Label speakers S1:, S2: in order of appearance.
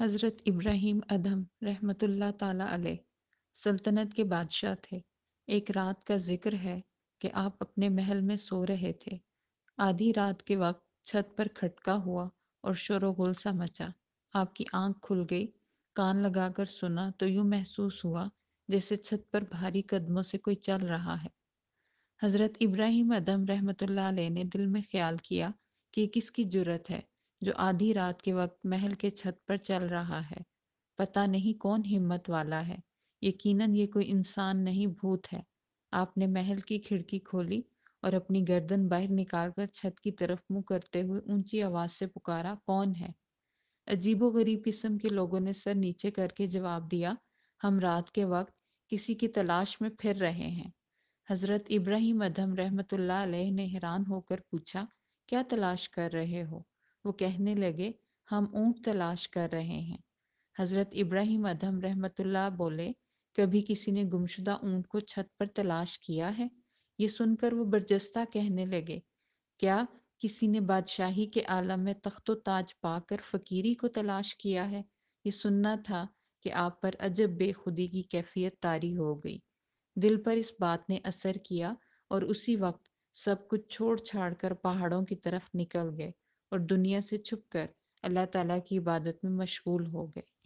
S1: حضرت ابراہیم ادھم رحمۃ اللہ تعالی علیہ سلطنت کے بادشاہ تھے۔ ایک رات کا ذکر ہے کہ آپ اپنے محل میں سو رہے تھے۔ آدھی رات کے وقت چھت پر کھٹکا ہوا اور شور و غل سا مچا۔ آپ کی آنکھ کھل گئی، کان لگا کر سنا تو یوں محسوس ہوا جیسے چھت پر بھاری قدموں سے کوئی چل رہا ہے۔ حضرت ابراہیم ادھم رحمۃ اللہ علیہ نے دل میں خیال کیا کہ یہ کس کی جرت ہے جو آدھی رات کے وقت محل کے چھت پر چل رہا ہے۔ پتہ نہیں کون ہمت والا ہے، یقیناً یہ کوئی انسان نہیں بھوت ہے۔ آپ نے محل کی کھڑکی کھولی اور اپنی گردن باہر نکال کر چھت کی طرف منہ کرتے ہوئے اونچی آواز سے پکارا، کون ہے؟ عجیب و غریب قسم کے لوگوں نے سر نیچے کر کے جواب دیا، ہم رات کے وقت کسی کی تلاش میں پھر رہے ہیں۔ حضرت ابراہیم ادھم رحمۃ اللہ علیہ نے حیران ہو کر پوچھا، کیا تلاش کر رہے ہو؟ وہ کہنے لگے، ہم اونٹ تلاش کر رہے ہیں۔ حضرت ابراہیم ادھم رحمۃ اللہ بولے، کبھی کسی نے گمشدہ اونٹ کو چھت پر تلاش کیا ہے؟ یہ سن کر وہ برجستہ کہنے لگے، کیا کسی نے بادشاہی کے عالم میں تخت و تاج پا کر فقیری کو تلاش کیا ہے؟ یہ سننا تھا کہ آپ پر عجب بے خودی کی کیفیت طاری ہو گئی۔ دل پر اس بات نے اثر کیا اور اسی وقت سب کچھ چھوڑ چھاڑ کر پہاڑوں کی طرف نکل گئے اور دنیا سے چھپ کر اللہ تعالیٰ کی عبادت میں مشغول ہو گئے۔